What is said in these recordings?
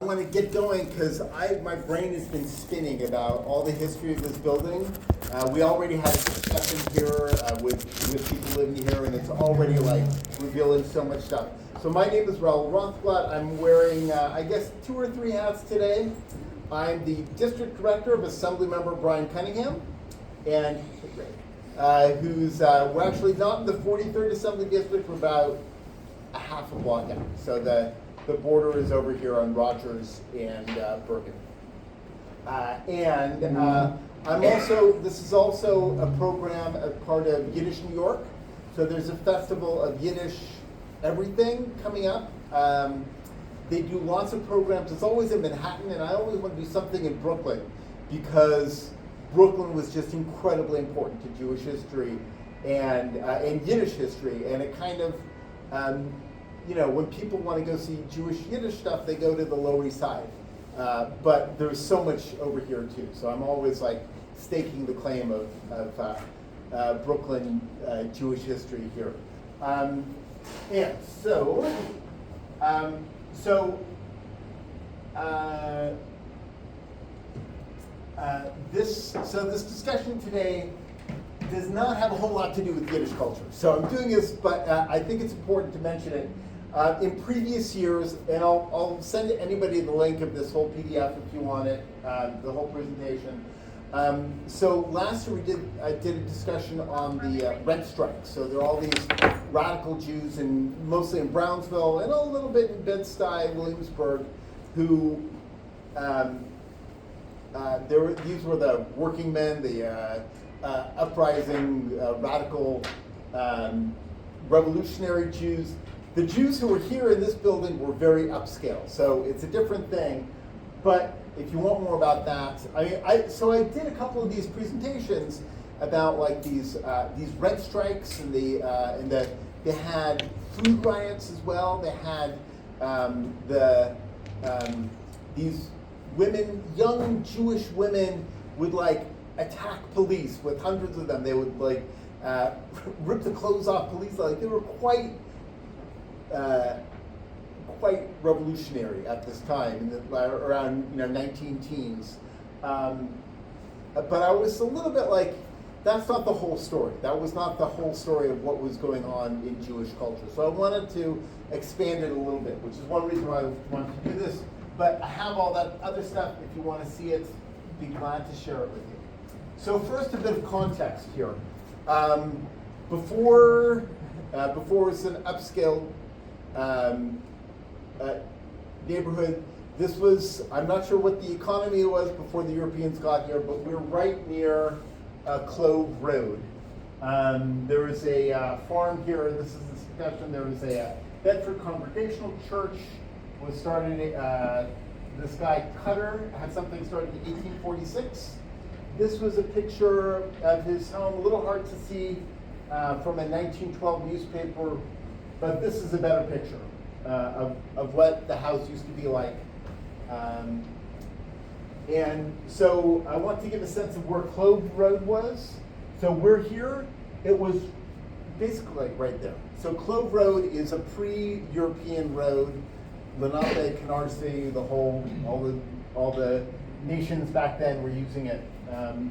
I want to get going because my brain has been spinning about all the history of this building. We already had a discussion here with people living here, and it's already like revealing so much stuff. So my name is Raul Rothblatt. I'm wearing, I guess, 2 or 3 hats today. I'm the district director of Assemblymember Brian Cunningham, and who's we're actually not in the 43rd Assembly District. We're about a half a block out. So the border is over here on Rogers and Bergen. I'm also, this is also a program as part of Yiddish New York. So there's a festival of Yiddish everything coming up. They do lots of programs. It's always in Manhattan, and I always want to do something in Brooklyn because Brooklyn was just incredibly important to Jewish history and Yiddish history. And it kind of, when people want to go see Jewish Yiddish stuff, they go to the Lower East Side. But there's so much over here too. So I'm always like staking the claim of Brooklyn Jewish history here. This discussion today does not have a whole lot to do with Yiddish culture. So I'm doing this, but I think it's important to mention it. In previous years, and I'll send anybody the link of this whole PDF if you want it, the whole presentation. So last year I did a discussion on the rent strike. So there are all these radical Jews, mostly in Brownsville and a little bit in Bed-Stuy, Williamsburg, who these were the working men, the uprising, radical, revolutionary Jews. The Jews who were here in this building were very upscale, so it's a different thing. But if you want more about that, I did a couple of these presentations about like these rent strikes, and they had food riots as well. They had these women, young Jewish women, would like attack police with hundreds of them. They would like rip the clothes off police. Like they were quite revolutionary at this time, around 19 teens. But I was a little bit like, that's not the whole story. That was not the whole story of what was going on in Jewish culture. So I wanted to expand it a little bit, which is one reason why I wanted to do this. But I have all that other stuff. If you want to see it, be glad to share it with you. So first, a bit of context here. Before it was an upscale neighborhood. This was, I'm not sure what the economy was before the Europeans got here, but we're right near Clove Road. There was a farm here. This is the discussion. There was a Bedford Congregational Church was started. This guy Cutter had something started in 1846. This was a picture of his home, a little hard to see from a 1912 newspaper, but this is a better picture of what the house used to be like. And so I want to give a sense of where Clove Road was. So we're here. It was basically like right there. So Clove Road is a pre-European road. Lenape, Canarsie, all the nations back then were using it. So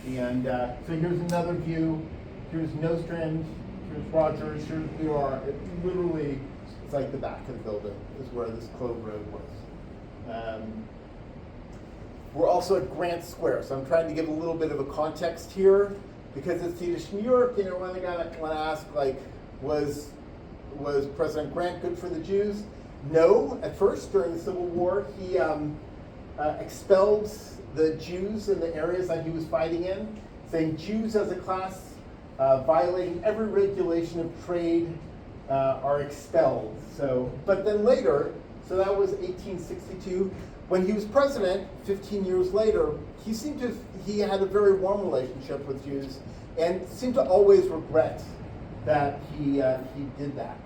here's another view. Here's Nostrand. Here's Rogers. Here's we are. It literally, it's like the back of the building is where this Clove Road was. We're also at Grant Square, so I'm trying to give a little bit of a context here because it's Yiddish New York. One thing I want to ask, like, was President Grant good for the Jews? No. At first, during the Civil War, he expelled the Jews in the areas that he was fighting in, saying Jews as a class violating every regulation of trade are expelled. But then later, so that was 1862. When he was president, 15 years later, he had a very warm relationship with Jews and seemed to always regret that he did that.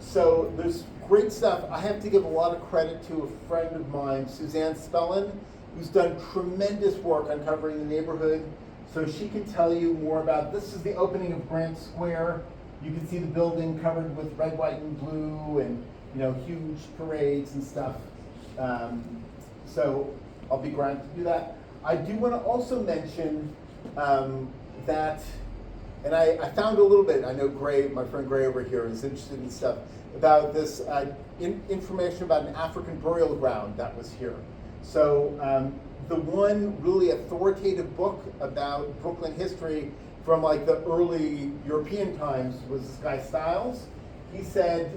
So there's great stuff. I have to give a lot of credit to a friend of mine, Suzanne Spellin, who's done tremendous work uncovering the neighborhood. So she can tell you more about, this is the opening of Grant Square. You can see the building covered with red, white, and blue, and huge parades and stuff. So I'll be glad to do that. I do want to also mention that, and I found a little bit, I know Gray, my friend Gray over here is interested in stuff, about this information about an African burial ground that was here. So the one really authoritative book about Brooklyn history from like the early European times was this guy Stiles. He said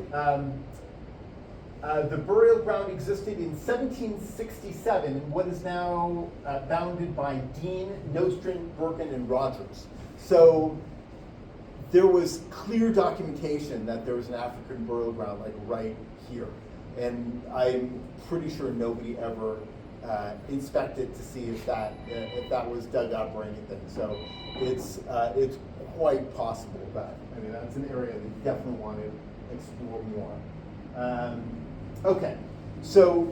the burial ground existed in 1767 in what is now bounded by Dean, Nostrand, Birkin, and Rogers. So there was clear documentation that there was an African burial ground like right here. And I'm pretty sure nobody ever inspected to see if that was dug up or anything. So it's quite possible that, that's an area that you definitely want to explore more. Okay, so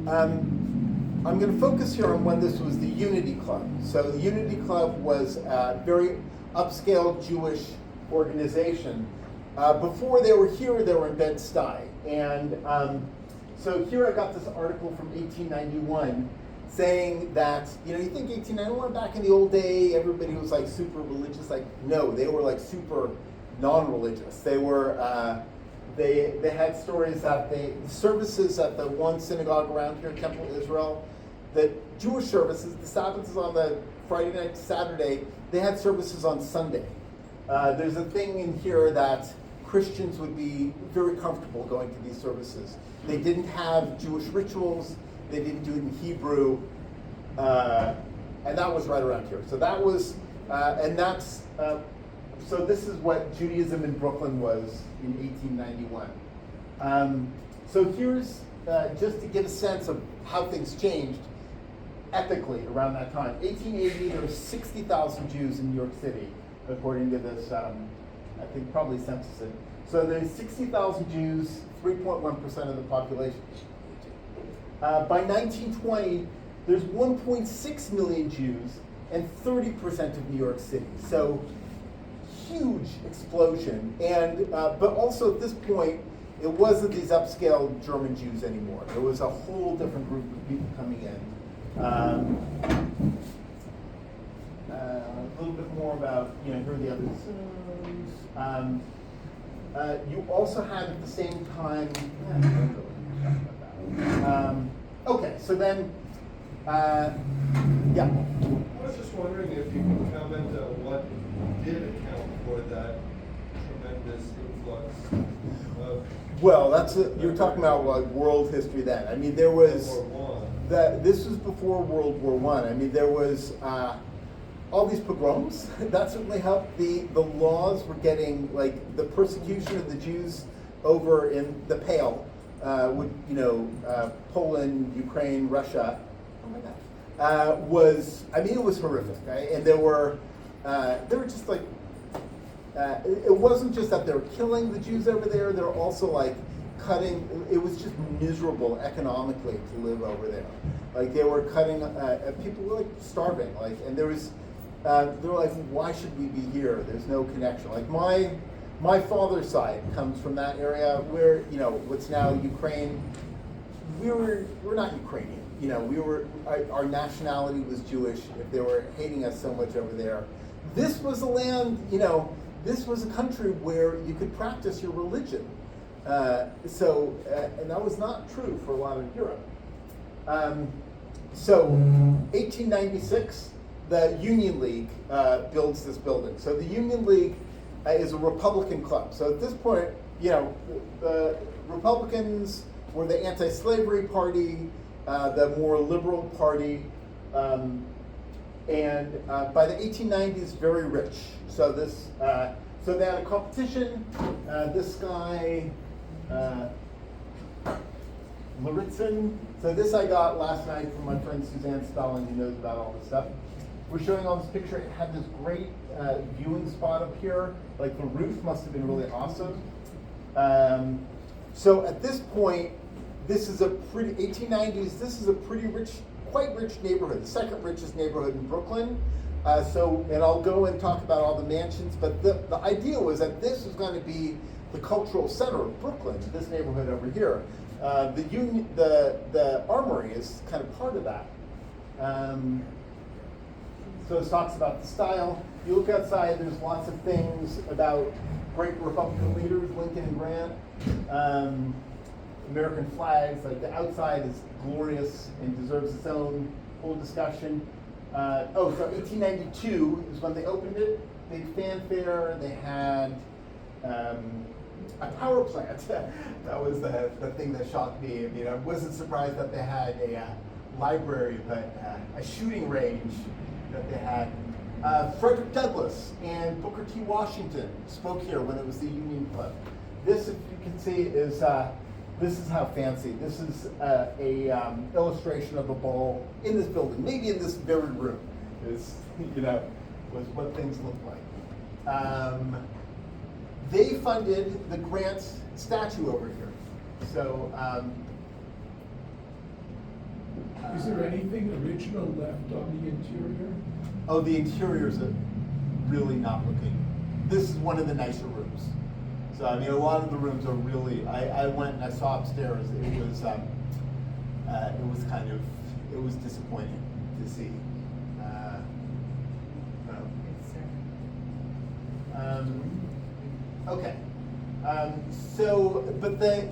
I'm going to focus here on when this was the Unity Club. So the Unity Club was a very upscale Jewish organization. Before they were here, they were in Bed-Stuy. And so here I got this article from 1891 saying that, you think 1891, back in the old day, everybody was like super religious. Like, no, they were like super non-religious. They were, they had stories that the services at the one synagogue around here, Temple Israel, the Jewish services, the Sabbath is on the Friday night to Saturday, they had services on Sunday. There's a thing in here that Christians would be very comfortable going to these services. They didn't have Jewish rituals, they didn't do it in Hebrew, and that was right around here. So that was, so this is what Judaism in Brooklyn was in 1891. So here's, just to give a sense of how things changed ethically around that time. 1880, there were 60,000 Jews in New York City, according to this, I think probably census it. So there's 60,000 Jews, 3.1% of the population. By 1920, there's 1.6 million Jews and 30% of New York City. So huge explosion. And but also at this point, it wasn't these upscale German Jews anymore. There was a whole different group of people coming in. A little bit more about, here are the other zones. You also had at the same time, okay, so then, yeah. I was just wondering if you could comment on what did account for that tremendous influx of... Well, you're talking about like world history then. I mean, there was... This was before World War I. I mean, there was all these pogroms. That certainly helped. The laws were getting, like, the persecution of the Jews over in the Pale, Poland, Ukraine, Russia, oh my gosh, it was horrific, right? And there were just like, it wasn't just that they were killing the Jews over there, they were also like cutting, it was just miserable economically to live over there. Like they were cutting, people were like starving, like, and there was, they were like, why should we be here? There's no connection. Like my father's side comes from that area where, what's now Ukraine. We're not Ukrainian. Our nationality was Jewish. If they were hating us so much over there, this was a land, this was a country where you could practice your religion. And that was not true for a lot of Europe. 1896, the Union League builds this building. So the Union League is a Republican club. So at this point, the Republicans were the anti-slavery party, the more liberal party, and by the 1890s, very rich. So this, so they had a competition. This guy, Luritzen. So this I got last night from my friend Suzanne Stalin, who knows about all this stuff. We're showing all this picture. It had this great viewing spot up here. Like the roof must have been really awesome. So at this point, this is a pretty, 1890s, this is a pretty rich, quite rich neighborhood, the second richest neighborhood in Brooklyn. And I'll go and talk about all the mansions, but the idea was that this was going to be the cultural center of Brooklyn, this neighborhood over here. The Armory is kind of part of that. So it talks about the style. You look outside, there's lots of things about great Republican leaders, Lincoln and Grant. American flags, like the outside is glorious and deserves its own whole discussion. So 1892 is when they opened it. Big fanfare. They had a power plant. That was the thing that shocked me. I mean, I wasn't surprised that they had a library, but a shooting range that they had. Frederick Douglass and Booker T. Washington spoke here when it was the Union Club. This, if you can see, is this is how fancy. This is a illustration of a ball in this building, maybe in this very room. Is was what things look like. They funded the Grant statue over here. So. Is there anything original left on the interior? Oh, the interiors are really not looking. This is one of the nicer rooms. So I mean, a lot of the rooms are really. I went and I saw upstairs. It was disappointing to see. Okay. But the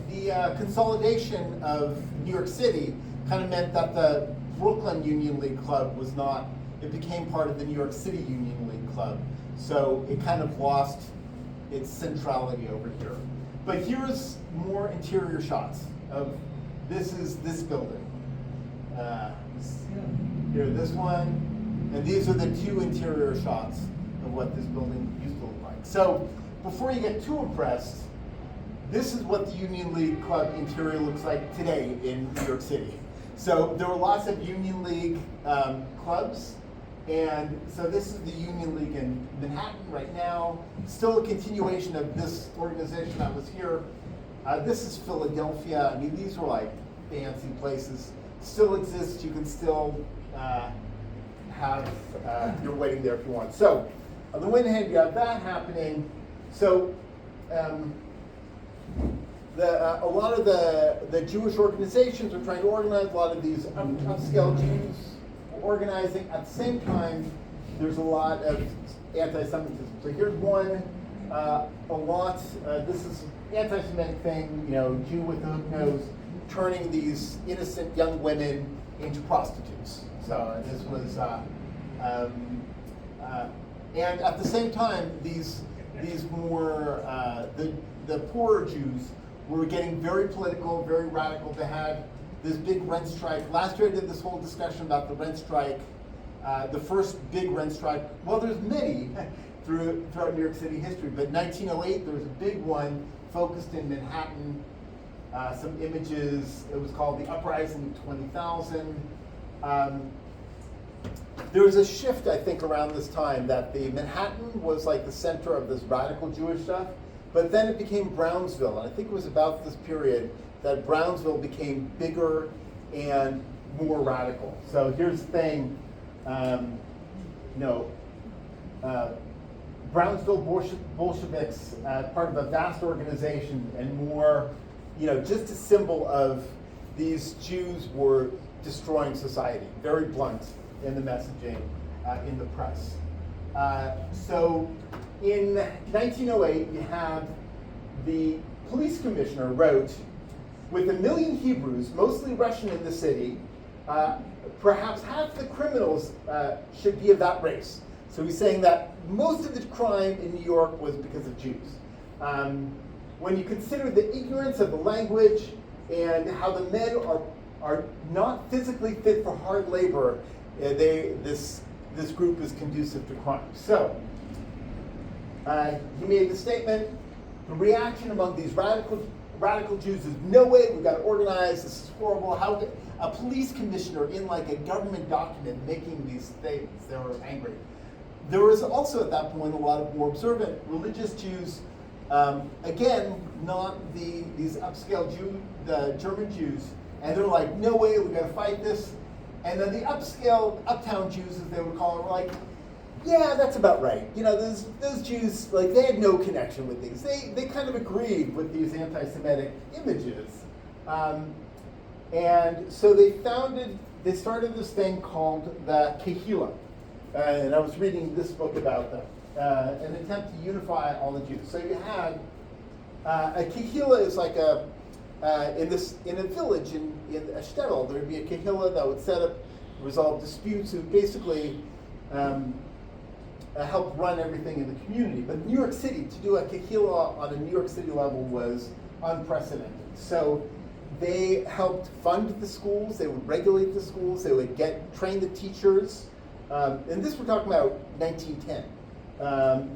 consolidation of New York City kind of meant that the Brooklyn Union League Club was not. It became part of the New York City Union League Club. So it kind of lost its centrality over here. But here's more interior shots of this building. Here, this one, and these are the two interior shots of what this building used to look like. So before you get too impressed, this is what the Union League Club interior looks like today in New York City. So there were lots of Union League clubs. And so this is the Union League in Manhattan right now. Still a continuation of this organization that was here. This is Philadelphia. I mean, these were like fancy places. Still exist. You can still have your wedding there if you want. So on the one hand, you have that happening. So a lot of the Jewish organizations are trying to organize. A lot of these upscale Jews organizing. At the same time, there's a lot of anti-Semitism. So here's one, this is anti-Semitic thing, Jew with the hook nose, turning these innocent young women into prostitutes. So this was, and at the same time, these more, the poorer Jews were getting very political, very radical. They had this big rent strike. Last year I did this whole discussion about the rent strike, the first big rent strike. Well, there's many throughout New York City history, but 1908 there was a big one focused in Manhattan. Some images, it was called the Uprising of 20,000. There was a shift, I think, around this time that the Manhattan was like the center of this radical Jewish stuff, but then it became Brownsville, and I think it was about this period that Brownsville became bigger and more radical. So here's the thing, Brownsville Bolsheviks, part of a vast organization and more, just a symbol of these Jews were destroying society, very blunt in the messaging in the press. So in 1908, you have the police commissioner wrote, with 1 million Hebrews, mostly Russian in the city, perhaps half the criminals should be of that race. So he's saying that most of the crime in New York was because of Jews. When you consider the ignorance of the language and how the men are not physically fit for hard labor, this group is conducive to crime. So he made the statement, the reaction among these radical Jews is no way, we've got to organize, this is horrible. How could a police commissioner in like a government document making these statements? They were angry. There was also at that point a lot of more observant religious Jews, again, not these upscale the German Jews, and they're like, no way, we've got to fight this. And then the upscale, uptown Jews, as they would call it, were like, yeah, that's about right. You know, those Jews, like, they had no connection with these. They kind of agreed with these anti-Semitic images. And so they started this thing called the Kehillah. And I was reading this book about them, an attempt to unify all the Jews. So you had, a Kehillah is like in a village, in a shtetl, there would be a Kehillah that would set up, resolve disputes, who basically help run everything in the community. But New York City, to do a Kehillah on a New York City level was unprecedented. So they helped fund the schools, they would regulate the schools, they would train the teachers. And this we're talking about 1910.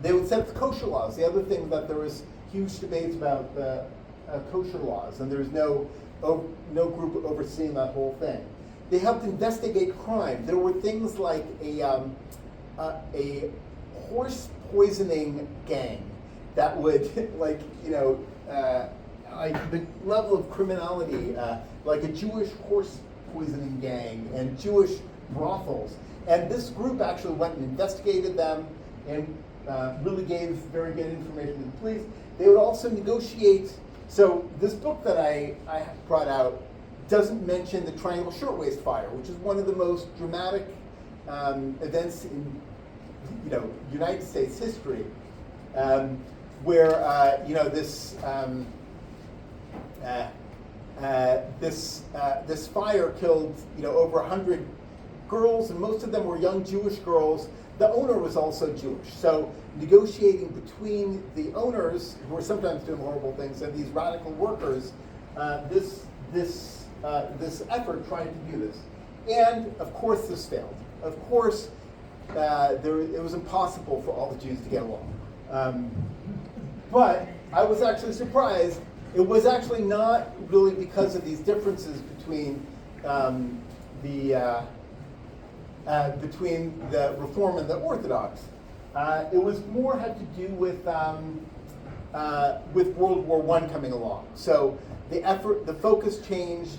They would set up the kosher laws. The other thing that there was huge debates about the kosher laws, and there was no group overseeing that whole thing. They helped investigate crime. There were things like a horse poisoning gang that would, like, you know, like the level of criminality, like a Jewish horse poisoning gang and Jewish brothels. And this group actually went and investigated them and really gave very good information to the police. They would also negotiate. So this book that I brought out doesn't mention the Triangle Shirtwaist Fire, which is one of the most dramatic events in, you know, United States history, where you know, this fire killed, you know, over 100 girls, and most of them were young Jewish girls. The owner was also Jewish, so negotiating between the owners, who were sometimes doing horrible things, and these radical workers, this effort trying to do this, and of course this failed. Of course, it was impossible for all the Jews to get along. But I was actually surprised. It was actually not really because of these differences between between the Reform and the Orthodox. It was more had to do with World War I coming along. So the focus changed,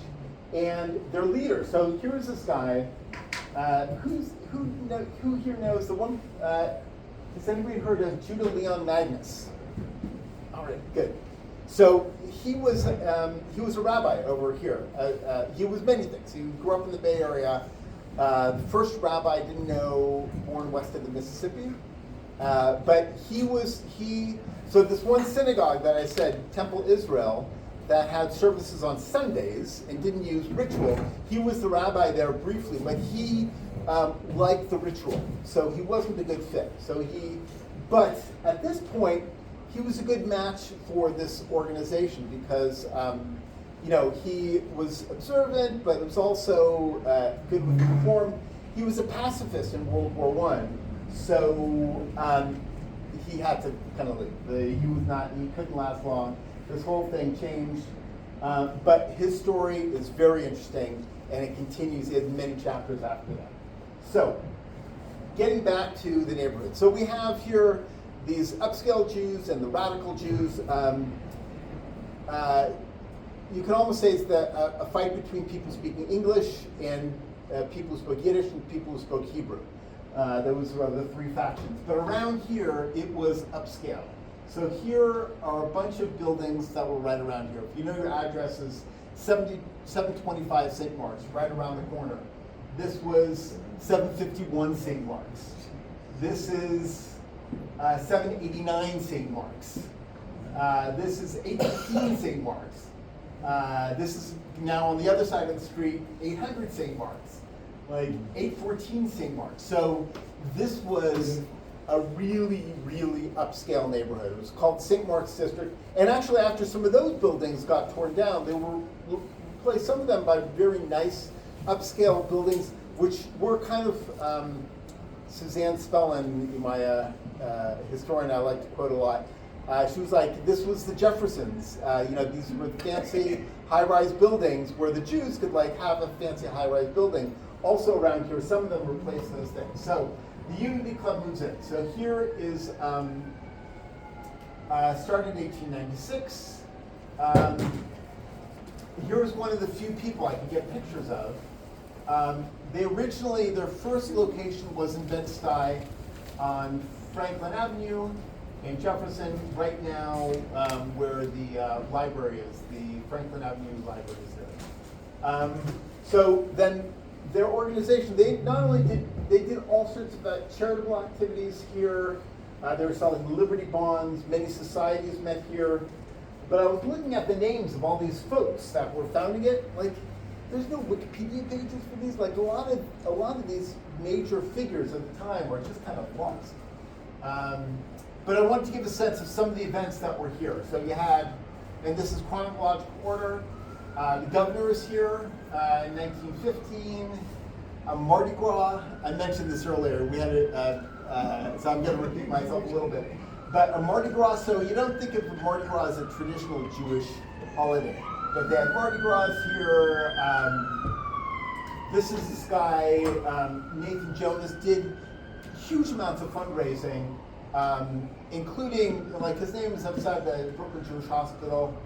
and their leader. So here's this guy. Who here knows the one? Has anybody heard of Judah Leon Magnus? All right, good. So he was a rabbi over here. He was many things. He grew up in the Bay Area. The first rabbi I didn't know, born west of the Mississippi. But so this one synagogue that I said, Temple Israel, that had services on Sundays and didn't use ritual, he was the rabbi there briefly, but he liked the ritual, so he wasn't a good fit. But at this point, he was a good match for this organization because you know, he was observant, but was also good with reform. He was a pacifist in World War I, so he had to kind of leave. He couldn't last long. This whole thing changed, but his story is very interesting, and it continues in many chapters after that. So, getting back to the neighborhood. So we have here these upscale Jews and the radical Jews. You can almost say it's a fight between people speaking English and people who spoke Yiddish and people who spoke Hebrew. Those were the three factions. But around here, it was upscale. So here are a bunch of buildings that were right around here. If you know your address is 725 St. Mark's, right around the corner. This was 751 St. Mark's. This is 789 St. Mark's. This is 815 St. Mark's. This is now on the other side of the street, 800 St. Mark's, like 814 St. Mark's. So this was a really, really upscale neighborhood. It was called St. Mark's District. And actually, after some of those buildings got torn down, they were replaced, some of them by very nice upscale buildings, which were kind of, Suzanne Spellin, my historian I like to quote a lot, she was like, this was the Jeffersons. You know, these were fancy high-rise buildings where the Jews could like have a fancy high-rise building. Also around here, some of them replaced those things. So the Unity Club moves in. So here is, started in 1896. Here's one of the few people I could get pictures of. Their first location was in Bed-Stuy. on Franklin Avenue in Jefferson, right now where the library is, the Franklin Avenue Library is there. So then their organization, they not only did all sorts of charitable activities here. They were selling Liberty bonds. Many societies met here. But I was looking at the names of all these folks that were founding it. Like, there's no Wikipedia pages for these. Like, a lot of these major figures at the time were just kind of lost. But I wanted to give a sense of some of the events that were here. So you had, and this is chronological order. The governor is here in 1915. Mardi Gras. I mentioned this earlier. We had so I'm going to repeat myself a little bit. But a Mardi Gras, so you don't think of Mardi Gras as a traditional Jewish holiday. But they had Mardi Gras here. This is this guy, Nathan Jonas, did huge amounts of fundraising, including, like, his name is outside the Brooklyn Jewish Hospital.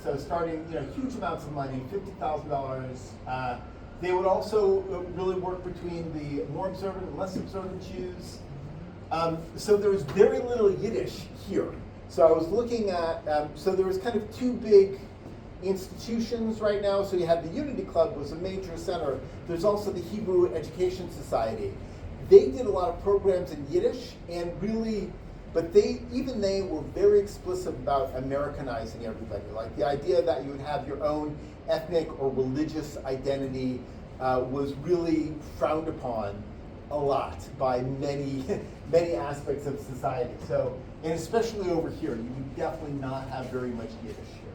So starting, huge amounts of money, $50,000. They would also really work between the more observant and less observant Jews. So there was very little Yiddish here. So I was looking at, so there was kind of two big institutions right now. So you had the Unity Club was a major center. There's also the Hebrew Education Society. They did a lot of programs in Yiddish and really, but they were very explicit about Americanizing everybody. Like the idea that you would have your own ethnic or religious identity was really frowned upon a lot by many, many aspects of society. So, and especially over here, you would definitely not have very much Yiddish here.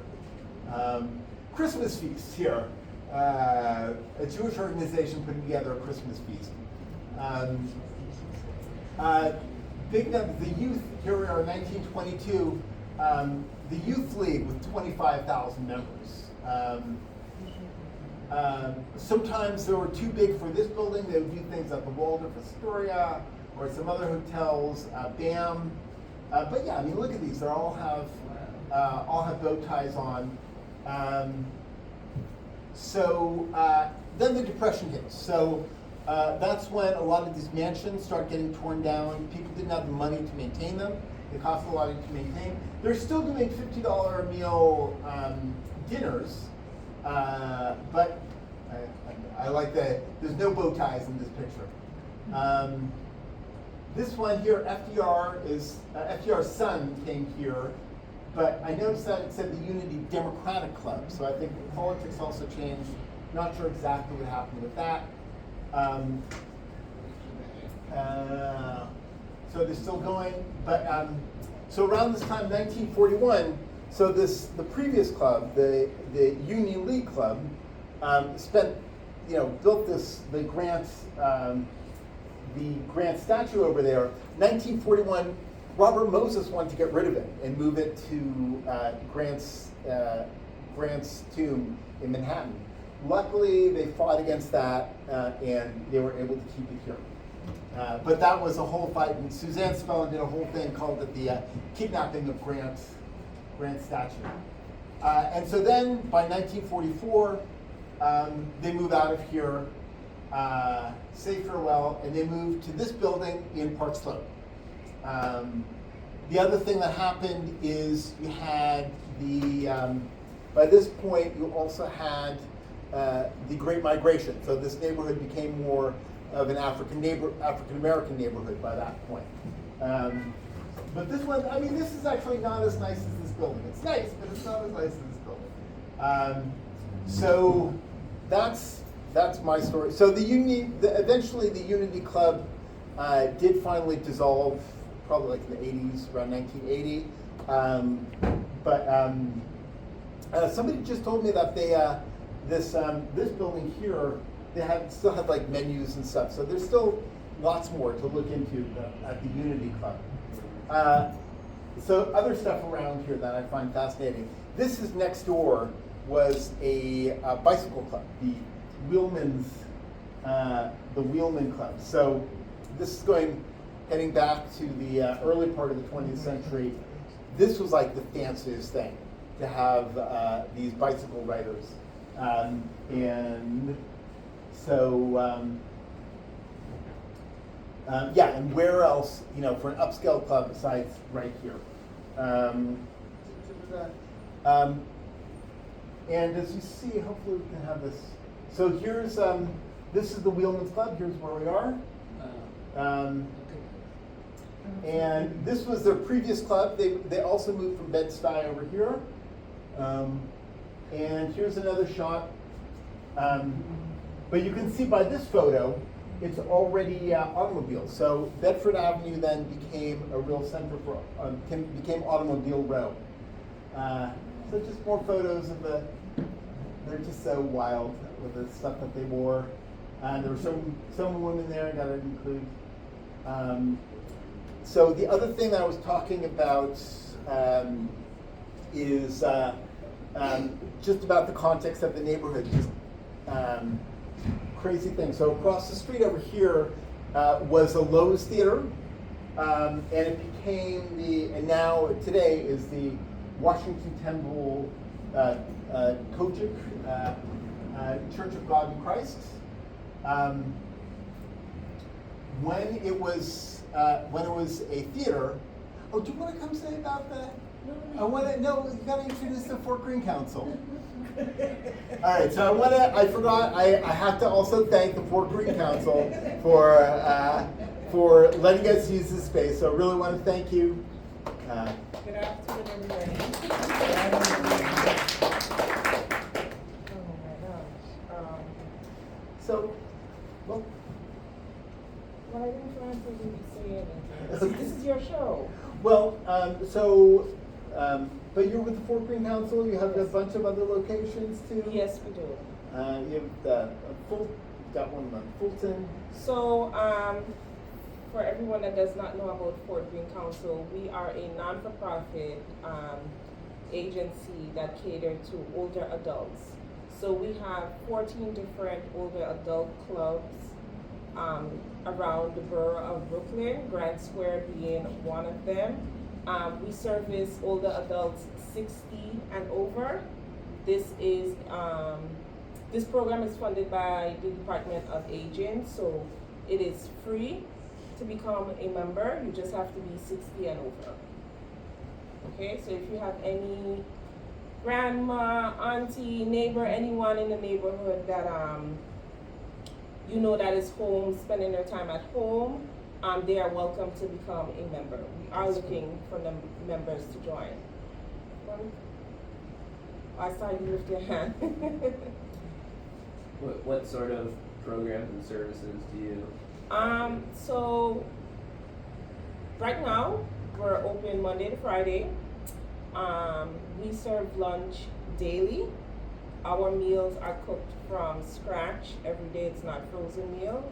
Christmas feast here. A Jewish organization putting together a Christmas feast. Big number, the youth, here we are in 1922, the Youth League with 25,000 members. Sometimes they were too big for this building. They would do things at the Waldorf Astoria or some other hotels, BAM. But yeah, I mean, look at these. They all have bow ties on. Then the Depression hits. So that's when a lot of these mansions start getting torn down. People didn't have the money to maintain them. They cost a lot to maintain. They're still doing $50 a meal dinners, but I like that there's no bow ties in this picture. This one here, FDR's son came here, but I noticed that it said the Unity Democratic Club, so I think politics also changed. Not sure exactly what happened with that. So they're still going, but so around this time, 1941, so the previous club, the Union League Club, built the Grant statue over there. 1941, Robert Moses wanted to get rid of it and move it to Grant's tomb in Manhattan. Luckily, they fought against that, and they were able to keep it here. But that was a whole fight, and Suzanne Spellin did a whole thing called it the kidnapping of Grant's statue. And so then, by 1944, they move out of here, say farewell, and they move to this building in Park Slope. The other thing that happened is you had by this point, you also had the Great Migration. So this neighborhood became more of an African American neighborhood by that point. But this one, I mean, this is actually not as nice as this building. It's nice, but it's not as nice as this building. So that's my story. So eventually the Unity Club did finally dissolve, probably like in the 80s, around 1980. But somebody just told me that they this building here, still had like menus and stuff. So there's still lots more to look into at the Unity Club. So other stuff around here that I find fascinating. This is next door was a bicycle club, the Wheelman Club. So this is heading back to the early part of the 20th century. This was like the fanciest thing to have these bicycle riders. And so Yeah, and where else, you know, for an upscale club besides right here? And as you see, hopefully we can have this. So here's, this is the Wheelman's Club. Here's where we are. And this was their previous club. They also moved from Bed-Stuy over here. And here's another shot. But you can see by this photo, it's already automobiles. So Bedford Avenue then became a real center for, became Automobile Row. So just more photos of they're just so wild with the stuff that they wore. And there were some women there, I gotta include. So the other thing that I was talking about is just about the context of the neighborhood. Just crazy thing. So across the street over here was a Lowe's Theater, and it became and now today is the Washington Temple Kojic Church of God in Christ. When it was a theater. Oh, do you want to come say about that? You got to introduce the Fort Greene Council. All right, so I forgot, I have to also thank the Fort Greene Council for letting us use this space. So I really want to thank you. Good afternoon, everybody. Oh my gosh. So, well. Well, I didn't plan for you to say anything. This is your show. Well, but you're with the Fort Greene Council. You have a bunch of other locations too. Yes, we do. You have got one in Fulton. So, for everyone that does not know about Fort Greene Council, we are a non-for-profit agency that caters to older adults. So we have 14 different older adult clubs around the borough of Brooklyn, Grand Square being one of them. We service older adults 60 and over. This program is funded by the Department of Aging, so it is free to become a member. You just have to be 60 and over. Okay, so if you have any grandma, auntie, neighbor, anyone in the neighborhood that you know that is home, spending their time at home, they are welcome to become a member. We are looking for members to join. I saw you lift your hand. What sort of programs and services do you? So right now we're open Monday to Friday. We serve lunch daily. Our meals are cooked from scratch every day. It's not frozen meals.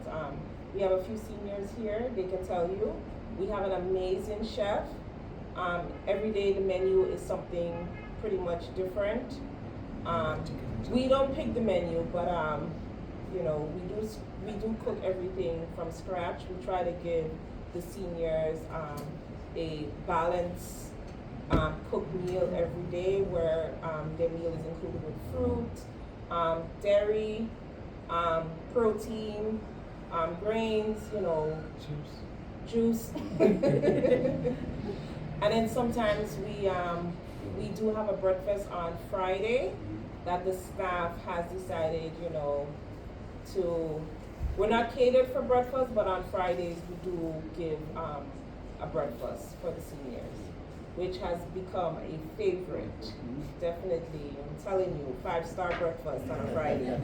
We have a few seniors here. They can tell you. We have an amazing chef. Every day the menu is something pretty much different. We don't pick the menu, but you know, we do cook everything from scratch. We try to give the seniors a balanced cooked meal every day, where their meal is included with fruit, dairy, protein, grains, you know, juice. And then sometimes we do have a breakfast on Friday that the staff has decided, you know, we're not catered for breakfast, but on Fridays we do give a breakfast for the seniors, which has become a favorite. Definitely, I'm telling you, 5-star breakfast on a Friday.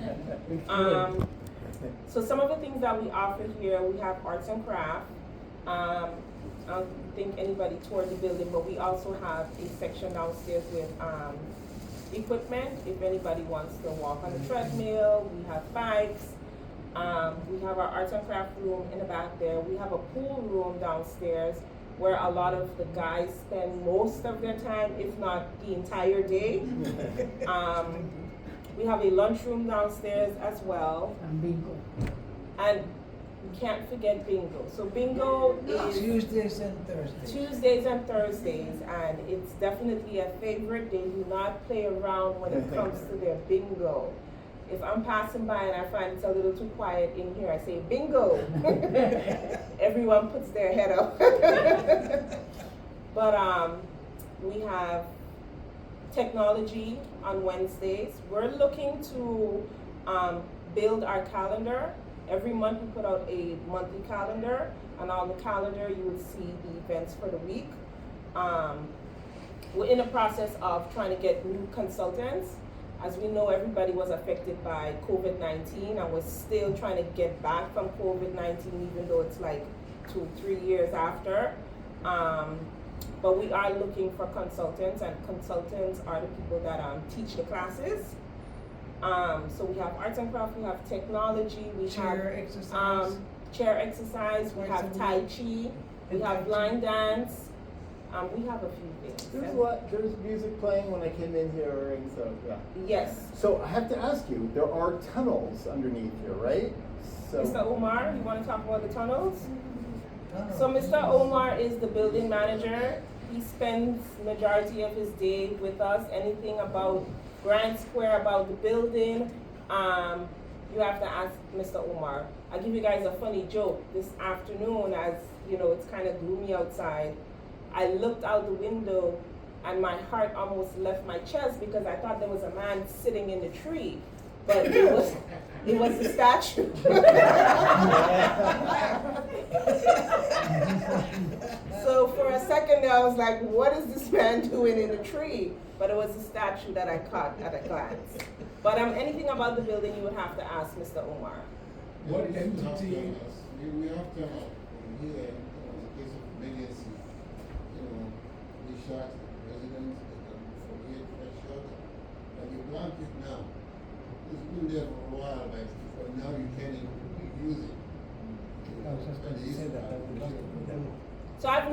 So some of the things that we offer here, we have arts and craft. I don't think anybody toured the building, but we also have a section downstairs with equipment. If anybody wants to walk on the treadmill, we have bikes. We have our arts and craft room in the back there. We have a pool room downstairs where a lot of the guys spend most of their time, if not the entire day. We have a lunchroom downstairs as well. And bingo. And we can't forget bingo. So bingo is Tuesdays and Thursdays, and it's definitely a favorite. They do not play around when it comes to their bingo. if I'm passing by and I find it's a little too quiet in here, I say bingo. Everyone puts their head up. But we have technology on Wednesdays. We're looking to build our calendar. Every month we put out a monthly calendar, and on the calendar you will see the events for the week. We're in the process of trying to get new consultants. As we know, everybody was affected by COVID-19, and we're still trying to get back from COVID-19, even though it's like 2-3 years after. But we are looking for consultants, and consultants are the people that teach the classes. So we have arts and craft, we have technology, we Chair have exercise. chair exercise, we Twice have a Tai week. Chi, we And Tai have Chi. line dance. We have a few things. There's music playing when I came in here, and so, yeah. Yes. So I have to ask you, there are tunnels underneath here, right? So, Mr. Omar, you want to talk about the tunnels? So Mr. Omar is the building manager. He spends majority of his day with us. Anything about Grand Square, about the building, you have to ask Mr. Omar. I'll give you guys a funny joke. This afternoon, as you know, it's kind of gloomy outside. I looked out the window and my heart almost left my chest because I thought there was a man sitting in the tree, but it was the statue. So for a second there, I was like, what is this man doing in the tree? But it was the statue that I caught at a glance. But anything about the building, you would have to ask Mr. Omar. What entity? We have to have here, in the case of emergency, we shot residents, they can forget that shot. But you plant it now. It's been there for a while, but for now you can't even use it. I was just going to say that. I would love to put them. So I've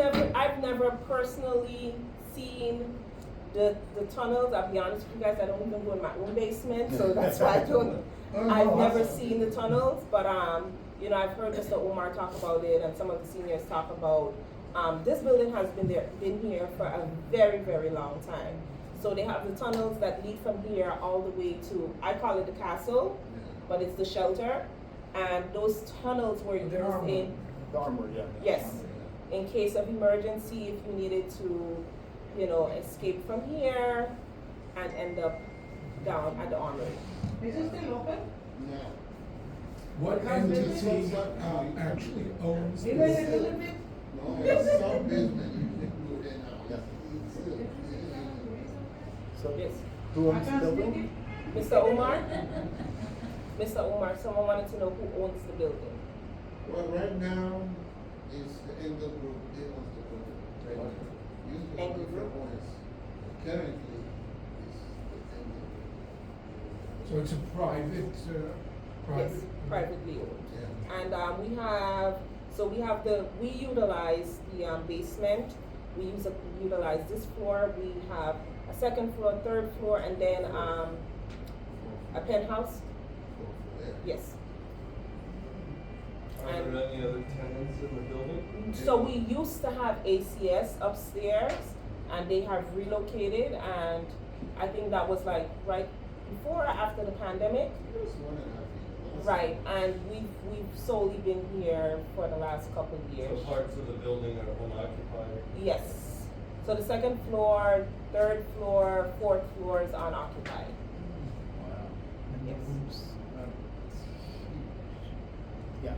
never personally seen the tunnels. I'll be honest with you guys, I don't even go in my own basement, so that's why I don't. I've never seen the tunnels, but I've heard Mr. Omar talk about it, and some of the seniors talk about. This building has been here for a very, very long time. So they have the tunnels that lead from here all the way to, I call it the castle, but it's the shelter, and those tunnels were used in. the armor, yeah. Yes. In case of emergency, if you needed to, escape from here and end up down at the armory. Is it still open? No. What entity actually owns You guys a this? little bit? No, it's some basement, you can go there now. Yeah. It's So, Yes. who I owns the can't speak building? Mr. Omar? Mr. Omar, someone wanted to know who owns the building. Well, right now, it's the Engel Group, they own the building. Right now. Used to be Engel different Group? owners. Currently, it's the Engel Group. So it's a private, private? Yes, privately owned. Yeah. And we utilize the basement. We utilize this floor. We have a second floor, third floor, and then a penthouse. Yes. Are there any other tenants in the building? So we used to have ACS upstairs, and they have relocated, and I think that was like right before or after the pandemic. It's 1.5 years. Right, and we've solely been here for the last couple of years. So parts of the building are unoccupied? Yes. So the second floor, third floor, fourth floor is unoccupied. Yes. Yeah.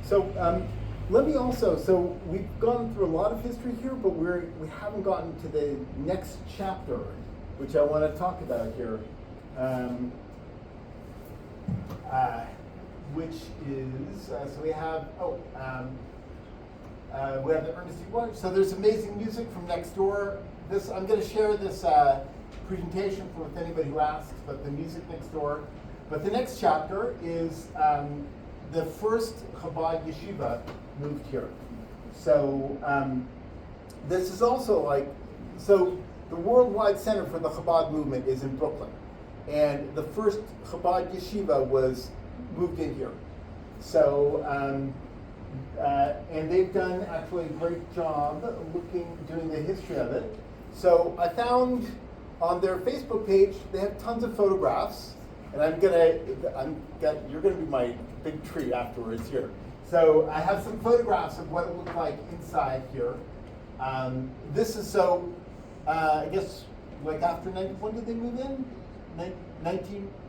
So let me also, so we've gone through a lot of history here, but we haven't gotten to the next chapter, which I want to talk about here, which is, so we have the Ernest E. Watch. So there's amazing music from next door. I'm going to share this presentation with anybody who asks, but the music next door. But the next chapter is the first Chabad yeshiva moved here. So this is also so the worldwide center for the Chabad movement is in Brooklyn. And the first Chabad yeshiva was moved in here. So, and they've done actually a great job doing the history of it. So I found on their Facebook page, they have tons of photographs. and you're gonna be my big treat afterwards here. So I have some photographs of what it looked like inside here. This is I guess, like after when did they move in? It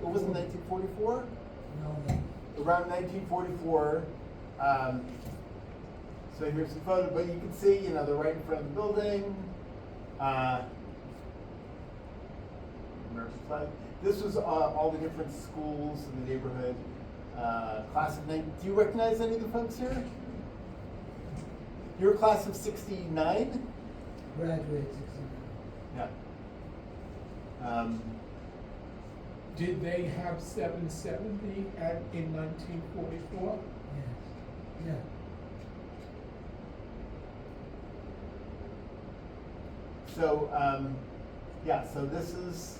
wasn't 1944? No, Around 1944. So here's some photos, but you can see, they're right in front of the building. American flag. This was all the different schools in the neighborhood. Class of 9. Do you recognize any of the folks here? You're a class of 69? graduated 69. Yeah. Did they have 770 in 1944? Yes. Yeah. So, so this is,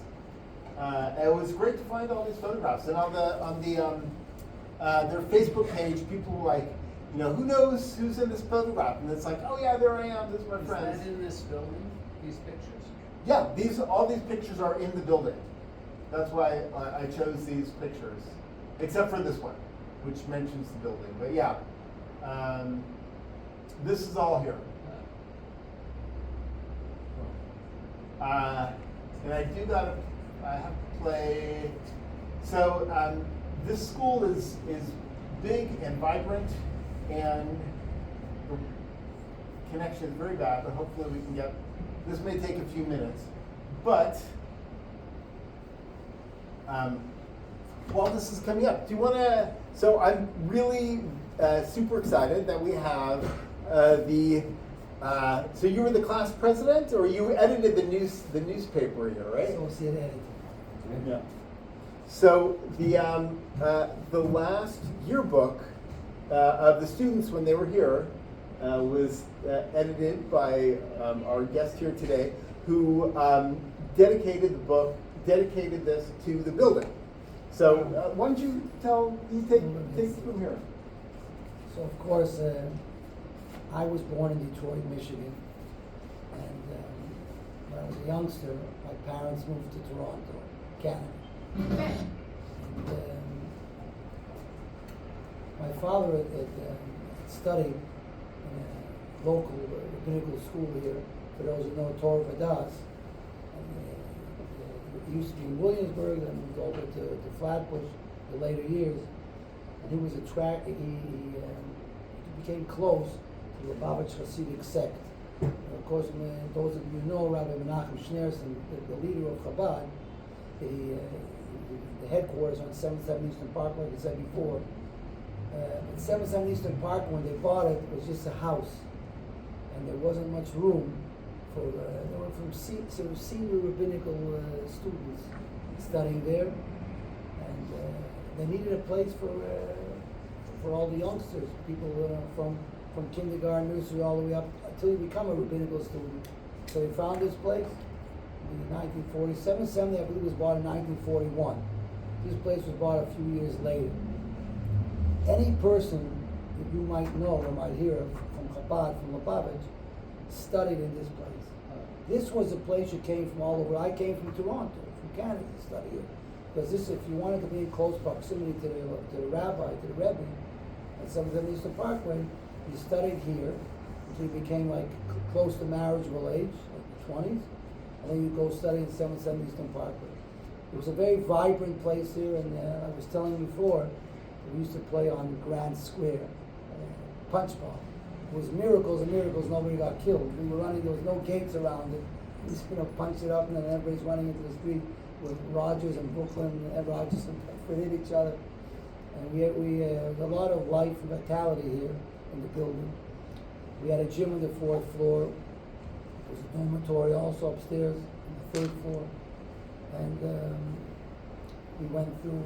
it was great to find all these photographs. And on their Facebook page, people were like, who knows who's in this photograph? And it's like, oh yeah, there I am, this is my friend. Is that in this building, these pictures? Yeah, all these pictures are in the building. That's why I chose these pictures, except for this one, which mentions the building. But yeah, this is all here. And I have to play. So this school is big and vibrant, and the connection is very bad, but hopefully we can get, this may take a few minutes. But while this is coming up, do you want to, so I'm really super excited that we have so you were the class president, or you edited the newspaper here, right? Associate editor. Yeah. So the last yearbook of the students when they were here was edited by our guest here today, who dedicated this to the building. So why don't you take it from here? So of course, I was born in Detroit, Michigan, and when I was a youngster, my parents moved to Toronto, Canada. And my father had studied in a local rabbinical school here, for those who know Torah Vadas. He used to be in Williamsburg, then moved over to Flatbush in the later years, and he was attracted. He became close to the Lubavitch Hasidic sect. And of course, those of you who know Rabbi Menachem Schneerson, the leader of Chabad, the headquarters on 77 Eastern Park, like I said before. At 77 Eastern Park, when they bought it, it was just a house, and there wasn't much room for. They were from senior rabbinical students studying there, and they needed a place for all the youngsters, people from kindergarten, nursery, all the way up until you become a rabbinical student. So they found this place in 1947. 70, I believe, was bought in 1941. This place was bought a few years later. Any person that you might know or might hear of from Chabad, from Lubavitch, studied in this place. This was a place you came from all over. I came from Toronto, from Canada, to study here. Because this, if you wanted to be in close proximity to the rabbi, to the Rebbe, at 77 Eastern Parkway, you studied here until you became like close to marriageable age, like the 20s, and then you go study in 77 Eastern Parkway. It was a very vibrant place here, and I was telling you before, we used to play on Grand Square, punch ball. It was miracles and miracles, nobody got killed. We were running, there was no gates around it. We just, punched it up, and then everybody's running into the street with Rogers and Brooklyn, and Rogers and Bedford hit each other. And we had a lot of life and vitality here in the building. We had a gym on the 4th floor. There was a dormitory also upstairs on the 3rd floor. And we went through,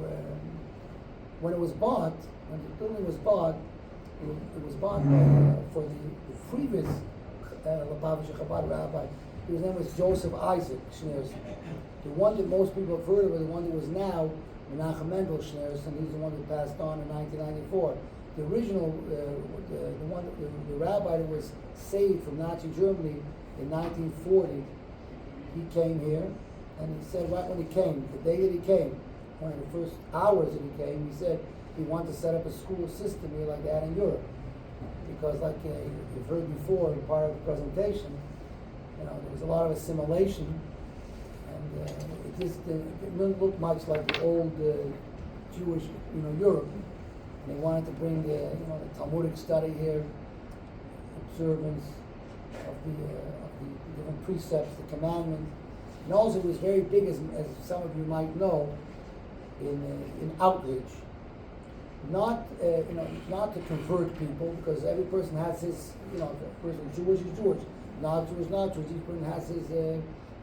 when it was bought, when the building was bought, it was bought for the previous Lubavitch Chabad rabbi. His name was Joseph Isaac Schneerson. The one that most people have heard of, the one that was now Menachem Mendel Schneerson. He's the one that passed on in 1994. The original, the rabbi that was saved from Nazi Germany in 1940, he came here, and he said right when he came, the day that he came, one of the first hours that he came, he said he wanted to set up a school system here like that in Europe. Because like you've heard before in part of the presentation, there was a lot of assimilation, and it didn't look much like the old Jewish, Europe. And they wanted to bring the Talmudic study here, observance of the different precepts, the commandments, and also it was very big, as some of you might know, in outreach. Not to convert people, because every person has his, the person Jewish is Jewish, not Jewish, not Jewish. Each person has his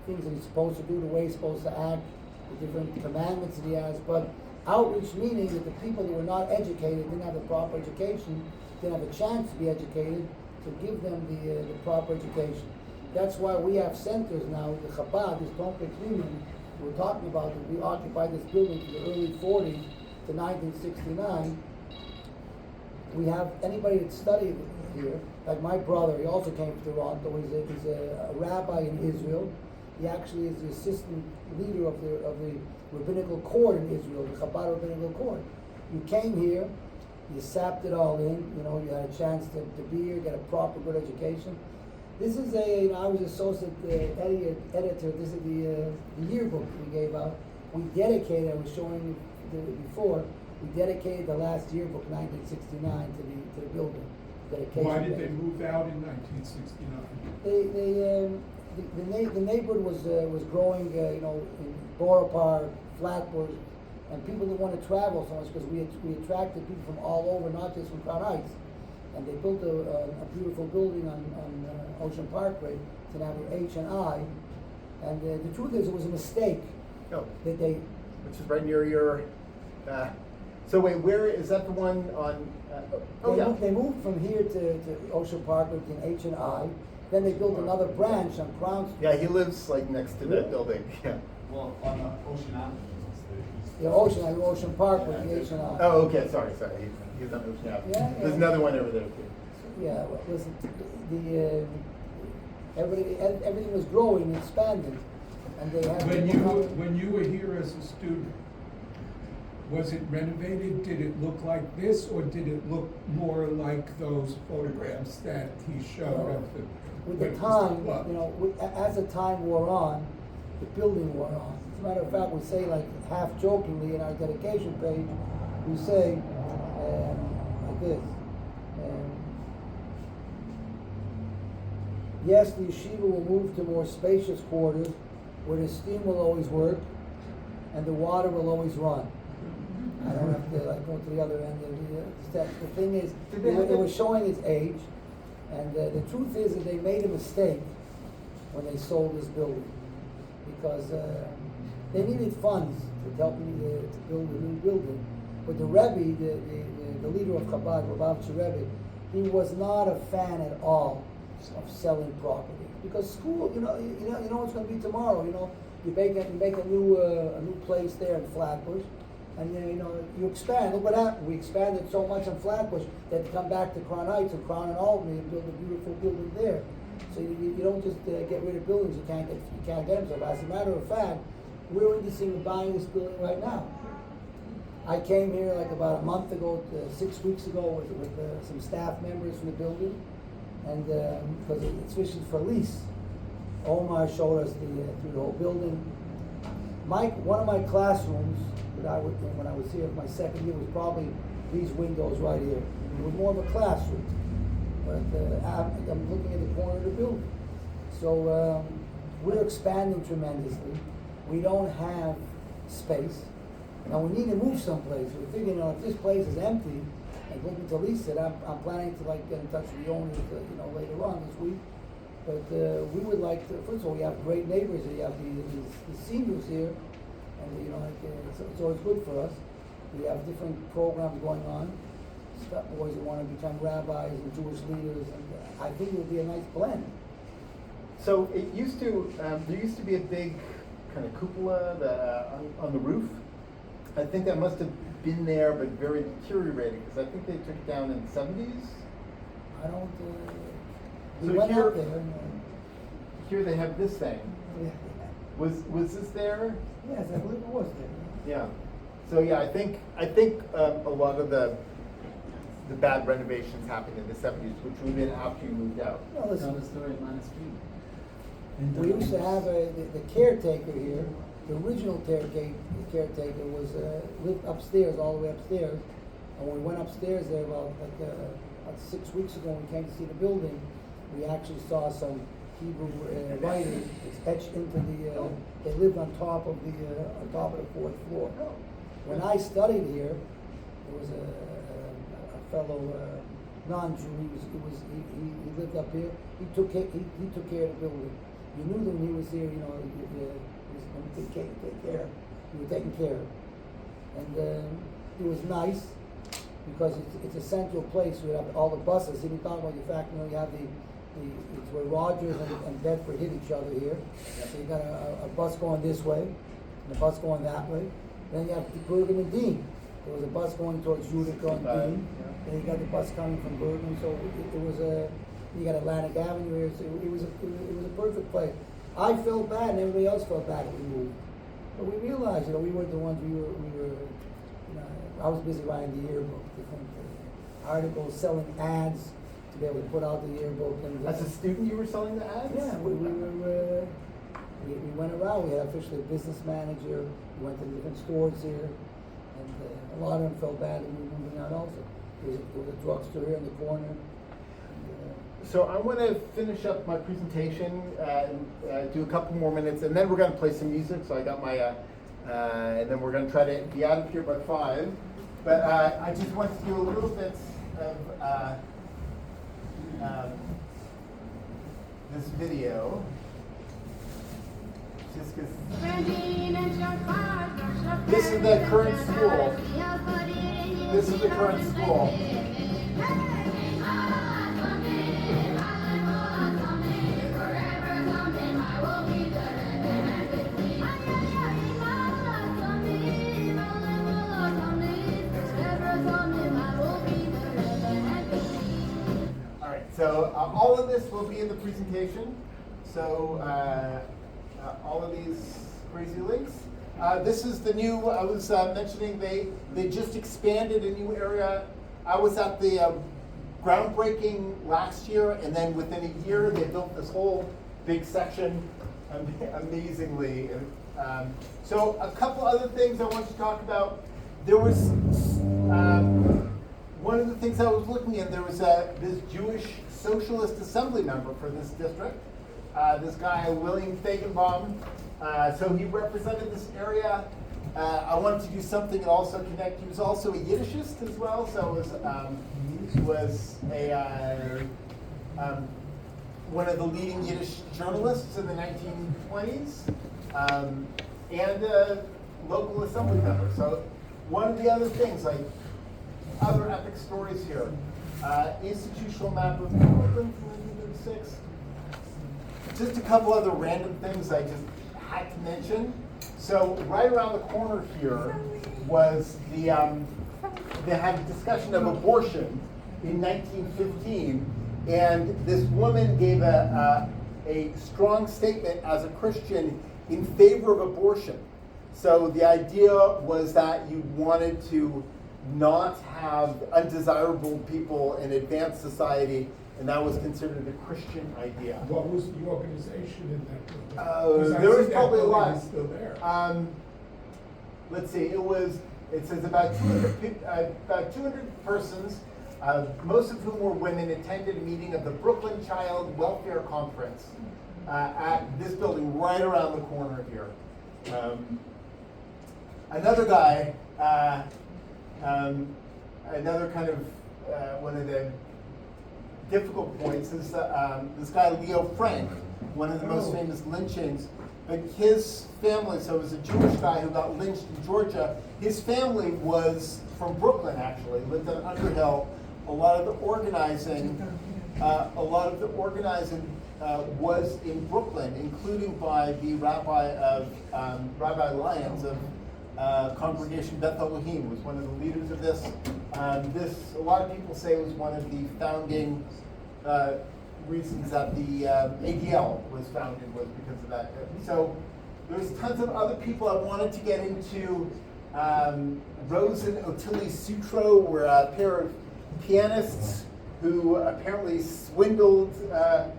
things that he's supposed to do, the way he's supposed to act, the different commandments that he has. But outreach meaning that the people that were not educated, didn't have the proper education, didn't have a chance to be educated, to give them the proper education. That's why we have centers now. The Chabad, this complex union we're talking about, that we occupied this building in the early 40s to 1969. We have anybody that studied here, like my brother, he also came from Toronto. He's a rabbi in Israel. He actually is the assistant leader of the rabbinical court in Israel, the Chabad rabbinical court. You came here, you sapped it all in, you had a chance to be here, get a proper good education. This is I was associate editor, this is the yearbook we gave out. We dedicated, I was showing you before, we dedicated the last yearbook, 1969, to the building. Dedication. Why did they move out in 1969? The neighborhood was growing, in Borough Park, Flatbush, and people didn't want to travel so much because we attracted people from all over, not just from Crown Heights. And they built a beautiful building on Ocean Parkway. It's now H&I. And the truth is, it was a mistake. Oh. That they. Which is right near your. So wait, where is that? The one on? They moved from here to Ocean Parkway in H&I. Then they built another branch on Crown Street. Yeah, he lives like next to that building. Yeah. Well, on Ocean Avenue. Yeah, Ocean Parkway, the H&I. Oh, okay. Sorry. He's on Ocean Avenue. Yeah. There's another one over there too. Yeah, well, listen, everything was growing and expanding, and they had. When you were here as a student, was it renovated? Did it look like this, or did it look more like those photographs that he showed of the? With the time, as the time wore on, the building wore on. As a matter of fact, we say, like half jokingly in our dedication page, we say like this. Yes, the yeshiva will move to more spacious quarters where the steam will always work and the water will always run. I don't have to go to the other end of the steps. The thing is, it was showing its age, and the truth is that they made a mistake when they sold this building, because they needed funds to help me to build a new building. But the Rebbe, the leader of Chabad, Rabbi Rebbe, he was not a fan at all of selling property, because school, you know what's going to be tomorrow. You make a new place there in Flatbush, and then you expand. Look what happened. We expanded so much in Flatbush that to come back to Crown Heights and Crown and Albany and build a beautiful building there. So you don't just get rid of buildings you can't get them. So as a matter of fact, we're interested in buying this building right now. I came here like about a month ago, 6 weeks ago, with some staff members from the building. And because it's issued for lease, Omar showed us through the whole building. One of my classrooms that I would when I was here, my second year, was probably these windows right here. It was more of a classroom, but I'm looking at the corner of the building. So we're expanding tremendously. We don't have space. Now we need to move someplace. We're thinking, if this place is empty and looking to lease it, I'm planning to get in touch with the owners, later on this week. But we would like to. First of all, we have great neighbors here. You have the seniors here, and it's always good for us. We have different programs going on. Boys that want to become rabbis and Jewish leaders, and I think it would be a nice blend. So it used to. There used to be a big kind of cupola on the roof. I think that must have been there, but very deteriorated, because I think they took it down in the 70s. I don't. We So went here- out there. Here they have this thing. Yeah. Was this there? Yes, I believe it was there. Yeah. So yeah, I think a lot of the bad renovations happened in the 70s, which would have been after you moved out. Well, listen, Tell the story of Manor Street. we used to have the caretaker here. The original caretaker was lived upstairs, all the way upstairs. And when we went upstairs there about 6 weeks ago, when we came to see the building, we actually saw some Hebrew writing. It's etched into the. They lived on top of the 4th floor. When I studied here, there was a fellow non-Jew. He lived up here. He took care of the building. You knew that when he was here, you know, he was take care. You were taken care of, and it was nice because it's a central place. We have all the buses. He didn't talk about the fact, you know, you have it's where Rogers and Bedford hit each other here. So you got a bus going this way, and a bus going that way. Then you have Bergen and Dean. There was a bus going towards Utica and Dean. Then you got the bus coming from Bergen. So it was you got Atlantic Avenue here. So it was a perfect place. I felt bad, and everybody else felt bad that we moved. But we realized, you know, we weren't the ones. We were. You know, I was busy writing the yearbook, different articles, selling ads to be able to put out the yearbook. And As a student, you were selling the ads? yeah, we went around. We had officially a business manager. We went to different stores here, and a lot of them felt bad that we were moving out. Also, there was a drugstore here in the corner. So I want to finish up my presentation, do a couple more minutes, and then we're going to play some music. So I got my, and then we're going to try to be out of here by 5. But I just want to do a little bit of this video, just because this is the current school. This is the current school. So all of this will be in the presentation. So all of these crazy links. This is the new, I was mentioning they just expanded a new area. I was at the groundbreaking last year, and then within a year they built this whole big section amazingly. So a couple other things I want to talk about. There was one of the things I was looking at, there was this Jewish Socialist Assembly member for this district, this guy, William Feigenbaum. So he represented this area. I wanted to do something and also connect. He was also a Yiddishist as well, so he was one of the leading Yiddish journalists in the 1920s, and a local assembly member. So one of the other things, like other epic stories here. Institutional map of Brooklyn from 1936. Just a couple other random things I just had to mention. So right around the corner here was they had a discussion of abortion in 1915, and this woman gave a strong statement as a Christian in favor of abortion. So the idea was that you wanted to not have undesirable people in advanced society, and that was considered a Christian idea. What was the organization in that building? There was probably a lot. Still there. Let's see. It says about 200 persons, most of whom were women, attended a meeting of the Brooklyn Child Welfare Conference at this building right around the corner here. Another guy. Another kind of one of the difficult points is this guy Leo Frank, one of the most famous lynchings. But his family, so it was a Jewish guy who got lynched in Georgia. His family was from Brooklyn, actually, lived in Underhill. A lot of the organizing was in Brooklyn, including by the Rabbi Lyons of Congregation Beth Elohim, was one of the leaders of this. A lot of people say was one of the founding reasons that the ADL was founded, was because of that. So there's tons of other people I wanted to get into Rose and Ottilie Sutro were a pair of pianists who apparently swindled a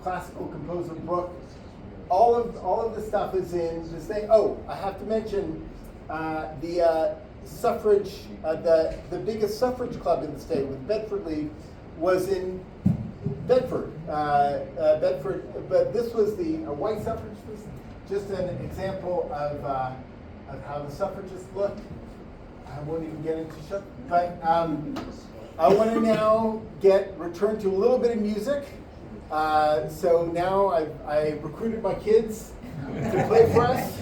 classical composer, Brooke. All of the stuff is in this thing. Oh, I have to mention the suffrage, the biggest suffrage club in the state with Bedford League was in Bedford. Bedford, but this was the white suffrage. Was just an example of how the suffragists looked. I won't even get into shut, but I want to now return to a little bit of music. So now I recruited my kids to play for us.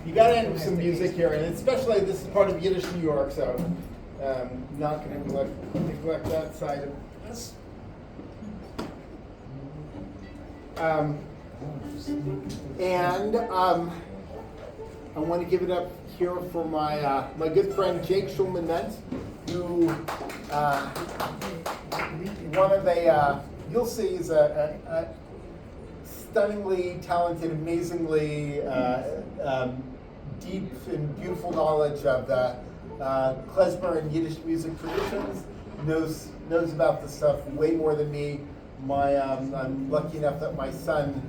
You got to end with some music here, and especially this is part of Yiddish New York, so not going to neglect that side of this. I want to give it up here for my my good friend Jake Schulman-Mentz, who one of the you'll see is a stunningly talented, amazingly deep and beautiful knowledge of the klezmer and Yiddish music traditions. Knows about this stuff way more than me. I'm lucky enough that my son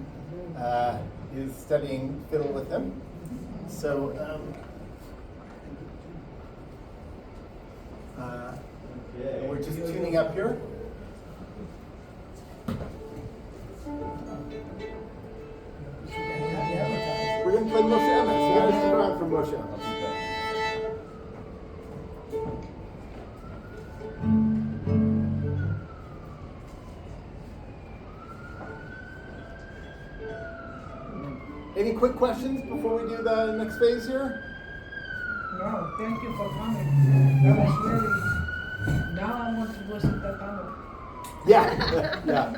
is studying fiddle with him. So we're just tuning up here. We're going to play Moshe Emes. You got to stick around for Moshe Emes. Any quick questions before we do the next phase here? No, thank you for coming. That was really, now I want to go to the tunnel. Yeah, yeah.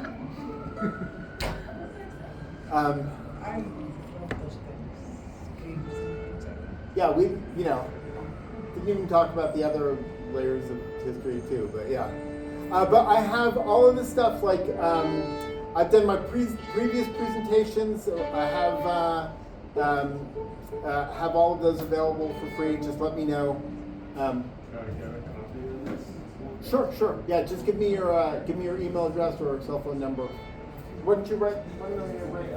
I love those things. Yeah, we, didn't even talk about the other layers of history too, but yeah. But I have all of this stuff, like, I've done my previous presentations. So I have all of those available for free. Just let me know. Sure. Yeah, just give me your email address or cell phone number. What did you write? What did you write?